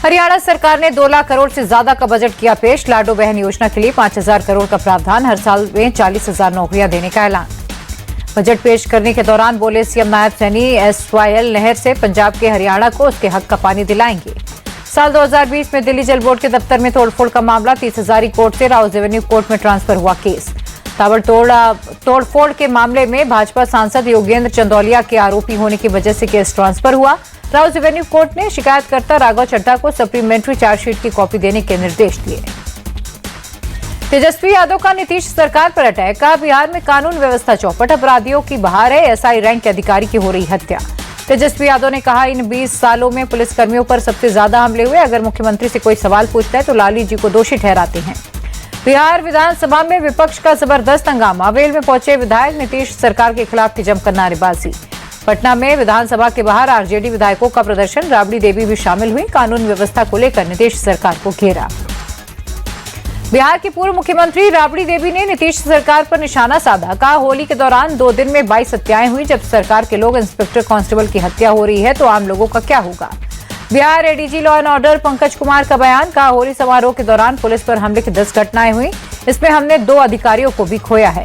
हरियाणा सरकार ने 2 लाख करोड़ से ज्यादा का बजट किया पेश। लाडो बहन योजना के लिए 5,000 करोड़ का प्रावधान, हर साल में 40,000 नौकरियां देने का ऐलान। बजट पेश करने के दौरान बोले सीएम नायब सैनी SYL नहर से पंजाब के हरियाणा को उसके हक का पानी दिलाएंगे। साल 2020 में दिल्ली जल बोर्ड के दफ्तर में तोड़फोड़ का मामला, 30 हजारी कोर्ट से राउज एवेन्यू कोर्ट में ट्रांसफर हुआ केस। तोड़फोड़ के मामले में भाजपा सांसद योगेंद्र चंदौलिया के आरोपी होने की वजह से केस ट्रांसफर हुआ। राउज एवेन्यू कोर्ट ने शिकायतकर्ता राघव चड्ढा को सप्लीमेंट्री चार्जशीट की कॉपी देने के निर्देश दिए। तेजस्वी यादव का नीतीश सरकार पर अटैक, कहा बिहार में कानून व्यवस्था चौपट, अपराधियों की बहार है, SI रैंक के अधिकारी की हो रही हत्या। तेजस्वी यादव ने कहा इन 20 सालों में पुलिसकर्मियों पर सबसे ज्यादा हमले हुए, अगर मुख्यमंत्री से कोई सवाल पूछता है तो लाली जी को दोषी ठहराते हैं। बिहार विधानसभा में विपक्ष का जबरदस्त हंगामा, वेल में पहुंचे विधायक, नीतीश सरकार के खिलाफ की जमकर नारेबाजी। पटना में विधानसभा के बाहर आरजेडी विधायकों का प्रदर्शन, राबड़ी देवी भी शामिल हुई। कानून व्यवस्था को लेकर नीतीश सरकार को घेरा। बिहार की पूर्व मुख्यमंत्री राबड़ी देवी ने नीतीश सरकार पर निशाना साधा, कहा होली के दौरान 2 दिन में 22 हत्याएं हुई। जब सरकार के लोग इंस्पेक्टर कांस्टेबल की हत्या हो रही है तो आम लोगों का क्या होगा। Bihar ADG law and order Pankaj Kumar का बयान, कहा होली समारोह के दौरान पुलिस पर हमले की 10 घटनाएं हुई, इसमें हमने 2 अधिकारियों को भी खोया है।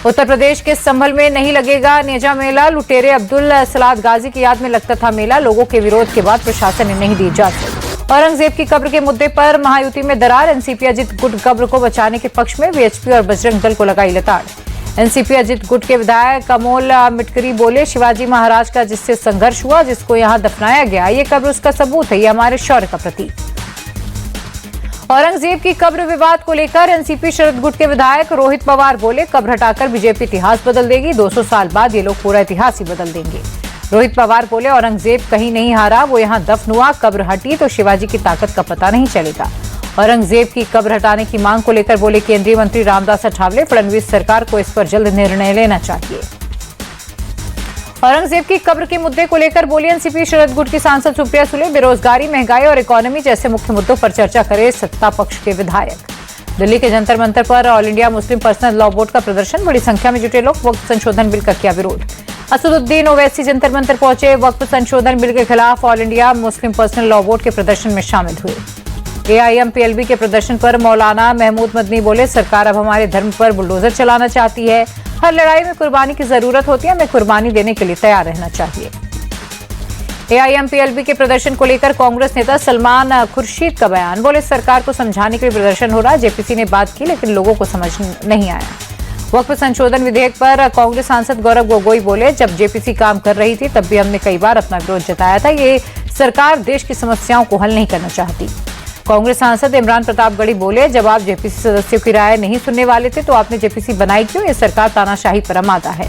उत्तर प्रदेश के संभल में नहीं लगेगा नेजा मेला, लुटेरे अब्दुल सलाद गाजी की याद में लगता था मेला, लोगों के विरोध के बाद प्रशासन ने नहीं दी इजाजत। औरंगजेब की कब्र के मुद्दे पर महायुति में दरार, एनसीपी अजित गुट कब्र को बचाने के पक्ष में, वीएचपी और बजरंग दल को लगाई लताड़। एनसीपी अजित गुट के विधायक अमोल मिटकरी बोले, शिवाजी महाराज का जिससे संघर्ष हुआ, जिसको यहाँ दफनाया गया, ये कब्र उसका सबूत है, ये हमारे शौर्य का प्रतीक। औरंगजेब की कब्र विवाद को लेकर एनसीपी शरद गुट के विधायक रोहित पवार बोले, कब्र हटाकर बीजेपी इतिहास बदल देगी, 200 साल बाद ये लोग पूरा इतिहास ही बदल देंगे। रोहित पवार बोले, औरंगजेब कहीं नहीं हारा, वो यहाँ दफन हुआ, कब्र हटी तो शिवाजी की ताकत का पता नहीं चलेगा। औरंगजेब की कब्र हटाने की मांग को लेकर बोले केंद्रीय मंत्री रामदास अठावले, फडणवीस सरकार को इस पर जल्द निर्णय लेना चाहिए। औरंगजेब की कब्र के मुद्दे को लेकर बोली एनसीपी शरद गुट की सांसद सुप्रिया सुले, बेरोजगारी, महंगाई और इकोनॉमी जैसे मुख्य मुद्दों पर चर्चा करे सत्ता पक्ष के विधायक। दिल्ली के जंतर मंतर पर all India Muslim personal law board का प्रदर्शन, बड़ी संख्या में जुटे लोग, वक्फ संशोधन बिल का किया विरोध। असदुद्दीन ओवैसी जंतर मंतर पहुंचे, वक्फ संशोधन बिल के खिलाफ all India Muslim personal law board के प्रदर्शन में शामिल हुए। AIM-PLB के प्रदर्शन पर मौलाना महमूद मदनी बोले, सरकार अब हमारे धर्म पर बुलडोजर चलाना चाहती है, हर लड़ाई में कुर्बानी की जरूरत होती है, हमें कुर्बानी देने के लिए तैयार रहना चाहिए। AIM-PLB के प्रदर्शन को लेकर कांग्रेस नेता सलमान खुर्शीद का बयान, बोले सरकार को समझाने के लिए प्रदर्शन हो रहा है, जेपीसी ने बात की लेकिन लोगों को समझ नहीं आया। वक्फ संशोधन विधेयक पर कांग्रेस सांसद गौरव गोगोई बोले, जब जेपीसी काम कर रही थी तब भी हमने कई बार अपना विरोध जताया था, ये सरकार देश की समस्याओं को हल नहीं करना चाहती। कांग्रेस सांसद इमरान प्रतापगढ़ी बोले, जब आप जेपीसी सदस्यों की राय नहीं सुनने वाले थे तो आपने जेपीसी बनाई क्यों, ये सरकार तानाशाही पर आमादा है।